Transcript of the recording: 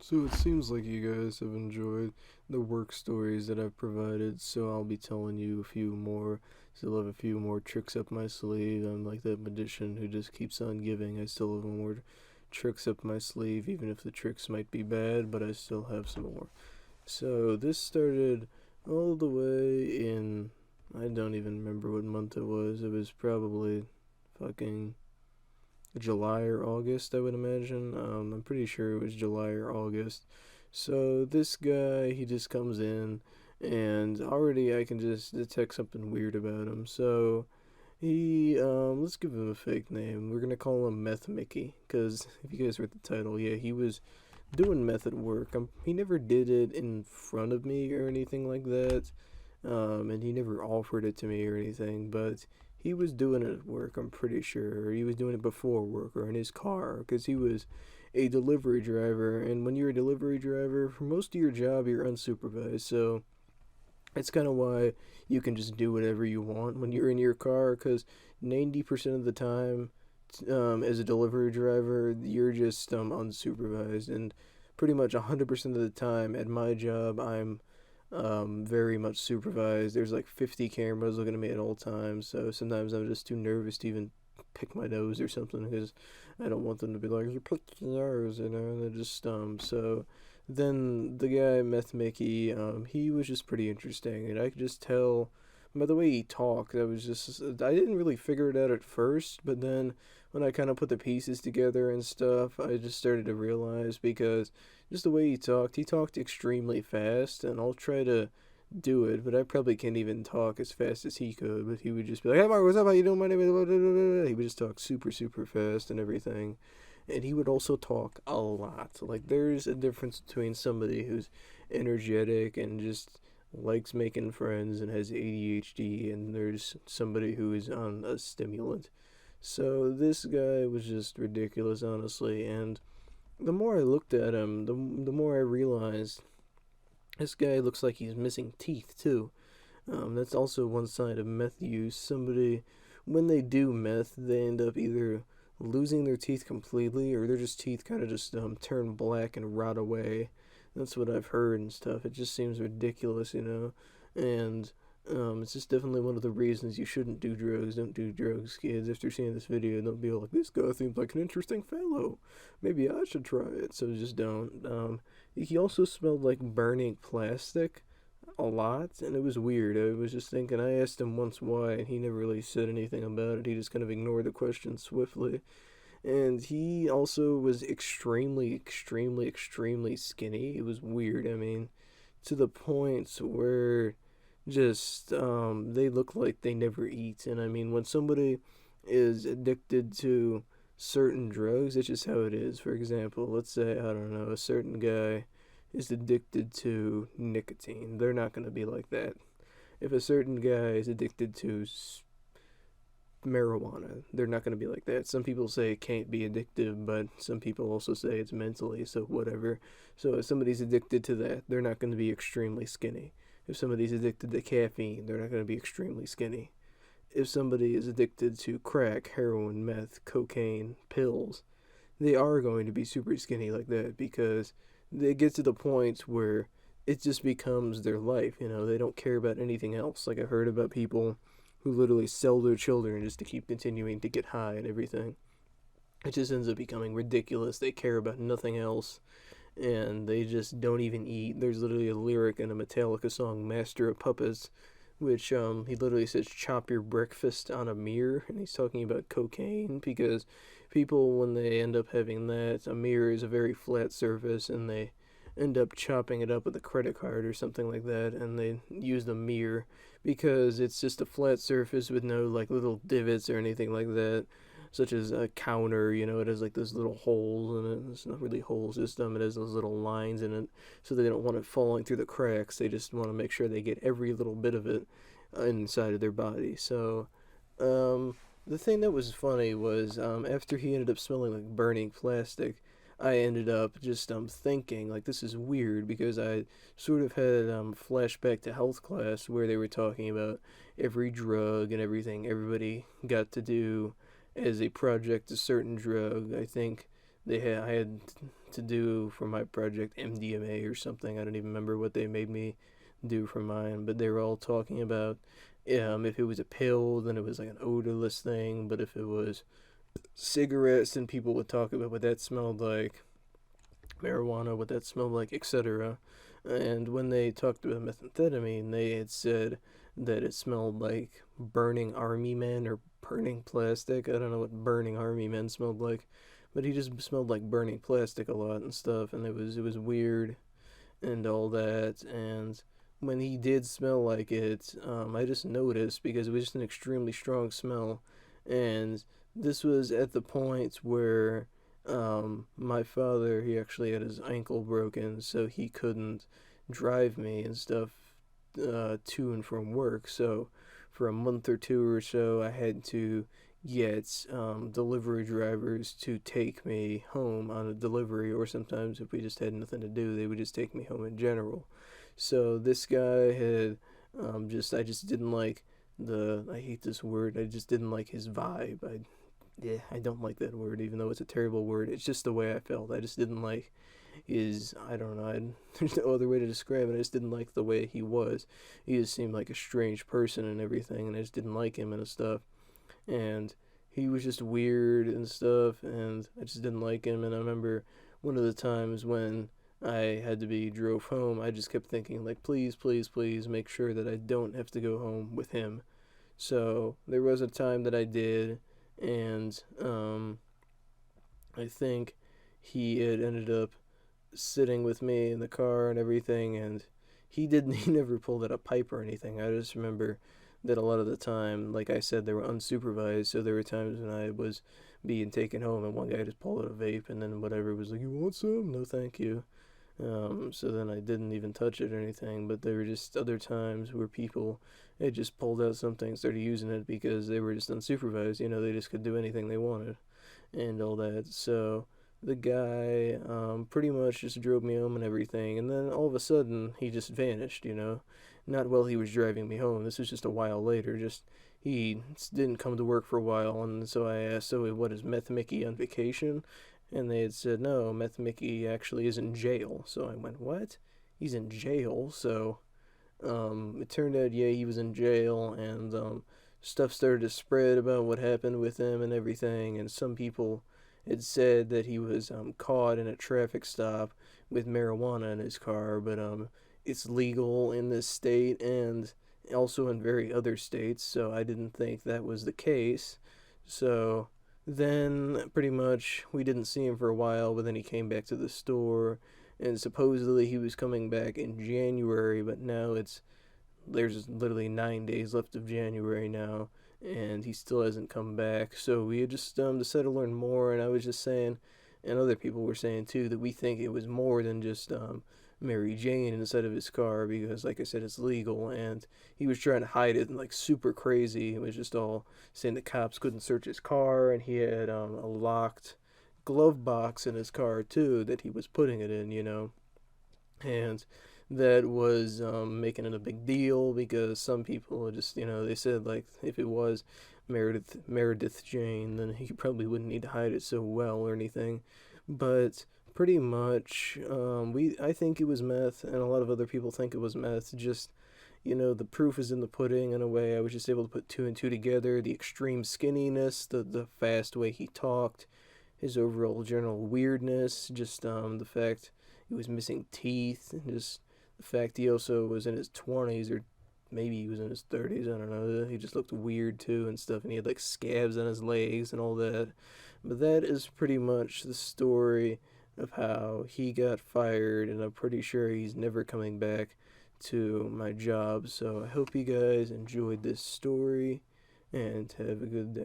So it seems like you guys have enjoyed the work stories that I've provided, so I'll be telling you a few more. Still have a few more tricks up my sleeve. I'm like that magician who just keeps on giving. I still have more tricks up my sleeve, even if the tricks might be bad, but I still have some more. So this started all the way in. I don't even remember what month it was. It was probably fucking July or August, I would imagine. I'm pretty sure it was July or August. So this guy, he just comes in, and already I can just detect something weird about him. So let's give him a fake name. We're gonna call him Meth Mickey, because if you guys read the title, yeah, he was doing meth at work. He never did it in front of me or anything like that, and he never offered it to me or anything, but he was doing it at work, I'm pretty sure. Or he was doing it before work or in his car, because he was a delivery driver, and when you're a delivery driver, for most of your job, you're unsupervised, so it's kind of why you can just do whatever you want when you're in your car, because 90% of the time, as a delivery driver, you're just unsupervised, and pretty much 100% of the time at my job, I'm very much supervised. There's like 50 cameras looking at me at all times, so sometimes I'm just too nervous to even pick my nose or something because I don't want them to be like, you picked your nose, you know, and they're just, so then the guy, Meth Mickey, he was just pretty interesting, and I could just tell by the way he talked, I didn't really figure it out at first, but then when I kind of put the pieces together and stuff, I just started to realize because just the way he talked extremely fast, and I'll try to do it, but I probably can't even talk as fast as he could. But he would just be like, "Hey, Mark, what's up? How you doing? My name is." Blah, blah, blah, blah." He would just talk super, super fast and everything, and he would also talk a lot. Like there's a difference between somebody who's energetic and just likes making friends and has ADHD, and there's somebody who is on a stimulant. So this guy was just ridiculous, honestly, and the more I looked at him, the more I realized this guy looks like he's missing teeth too. That's also one sign of meth use. Somebody, when they do meth, they end up either losing their teeth completely or their just teeth kind of just turn black and rot away. That's what I've heard and stuff. It just seems ridiculous, you know. And it's just definitely one of the reasons you shouldn't do drugs. Don't do drugs, kids. After seeing this video, don't be all like, this guy seems like an interesting fellow. Maybe I should try it. So just don't. He also smelled like burning plastic a lot, and it was weird. I was just thinking, I asked him once why, and he never really said anything about it. He just kind of ignored the question swiftly. And he also was extremely, extremely, extremely skinny. It was weird. I mean, to the point where just they look like they never eat. And I mean, when somebody is addicted to certain drugs, it's just how it is. For example, let's say, I don't know, a certain guy is addicted to nicotine. They're not going to be like that. If a certain guy is addicted to marijuana, they're not going to be like that. Some people say it can't be addictive, but some people also say it's mentally, so whatever. So if somebody's addicted to that, they're not going to be extremely skinny. If somebody's addicted to caffeine, they're not going to be extremely skinny. If somebody is addicted to crack, heroin, meth, cocaine, pills, they are going to be super skinny like that because they get to the point where it just becomes their life. You know, they don't care about anything else. Like I heard about people who literally sell their children just to keep continuing to get high and everything. It just ends up becoming ridiculous. They care about nothing else, and they just don't even eat. There's literally a lyric in a Metallica song, "Master of Puppets," which he literally says, "Chop your breakfast on a mirror," and he's talking about cocaine because people, when they end up having that, a mirror is a very flat surface, and they end up chopping it up with a credit card or something like that, and they use the mirror because it's just a flat surface with no like little divots or anything like that, such as a counter. You know, it has like those little holes in it. It's not really holes, just it has those little lines in it, so they don't want it falling through the cracks. They just want to make sure they get every little bit of it inside of their body. So, the thing that was funny was after he ended up smelling like burning plastic, I ended up just thinking like this is weird because I sort of had flashback to health class where they were talking about every drug and everything everybody got to do as a project a certain drug. I think I had to do for my project MDMA or something. I don't even remember what they made me do for mine, but they were all talking about if it was a pill, then it was like an odorless thing, but if it was cigarettes, then people would talk about what that smelled like, marijuana, what that smelled like, etc. And when they talked about methamphetamine, they had said that it smelled like burning army men or burning plastic. I don't know what burning army men smelled like, but he just smelled like burning plastic a lot and stuff, and it was weird and all that. And when he did smell like it, I just noticed because it was just an extremely strong smell, and this was at the point where my father, he actually had his ankle broken, so he couldn't drive me and stuff to and from work. So for a month or two or so, I had to get delivery drivers to take me home on a delivery, or sometimes if we just had nothing to do, they would just take me home in general. So this guy had I just didn't like I hate this word, I just didn't like his vibe. Yeah, I don't like that word, even though it's a terrible word. It's just the way I felt. I just didn't like I don't know, there's no other way to describe it. I just didn't like the way he was. He just seemed like a strange person and everything, and I just didn't like him and stuff. And he was just weird and stuff, and I just didn't like him. And I remember one of the times when I had to be drove home, I just kept thinking, like, please, please, please make sure that I don't have to go home with him. So there was a time that I did, and I think he had ended up sitting with me in the car and everything, and he never pulled out a pipe or anything. I just remember that a lot of the time, like I said, they were unsupervised, so there were times when I was being taken home and one guy just pulled out a vape, and then whatever was like, you want some? No thank you. So then I didn't even touch it or anything, but there were just other times where people had just pulled out something and started using it because they were just unsupervised. They just could do anything they wanted and all that. So the guy pretty much just drove me home and everything, and then all of a sudden he just vanished. Not while he was driving me home. This was just a while later. Just he didn't come to work for a while, and so I asked, so what, is Meth Mickey on vacation? And they had said, no, Meth Mickey actually is in jail. So I went, what? He's in jail? So it turned out, yeah, he was in jail, and stuff started to spread about what happened with him and everything, and some people had said that he was caught in a traffic stop with marijuana in his car, but it's legal in this state and also in very other states, so I didn't think that was the case. So then pretty much we didn't see him for a while, but then he came back to the store, and supposedly he was coming back in January, but now there's literally 9 days left of January now, and he still hasn't come back. So we had just decided to learn more, and I was just saying, and other people were saying too, that we think it was more than just Mary Jane inside of his car, because like I said, it's legal, and he was trying to hide it and like super crazy. It was just all saying the cops couldn't search his car, and he had a locked glove box in his car too that he was putting it in. And that was making it a big deal because some people just, they said like if it was Meredith Jane, then he probably wouldn't need to hide it so well or anything. But pretty much, I think it was meth, and a lot of other people think it was meth. Just, the proof is in the pudding in a way. I was just able to put two and two together. The extreme skinniness, the fast way he talked, his overall general weirdness, just the fact he was missing teeth, and just the fact he also was in his 20s, or maybe he was in his 30s, I don't know. He just looked weird too and stuff, and he had like scabs on his legs and all that. But that is pretty much the story of how he got fired, and I'm pretty sure he's never coming back to my job. So I hope you guys enjoyed this story and have a good day.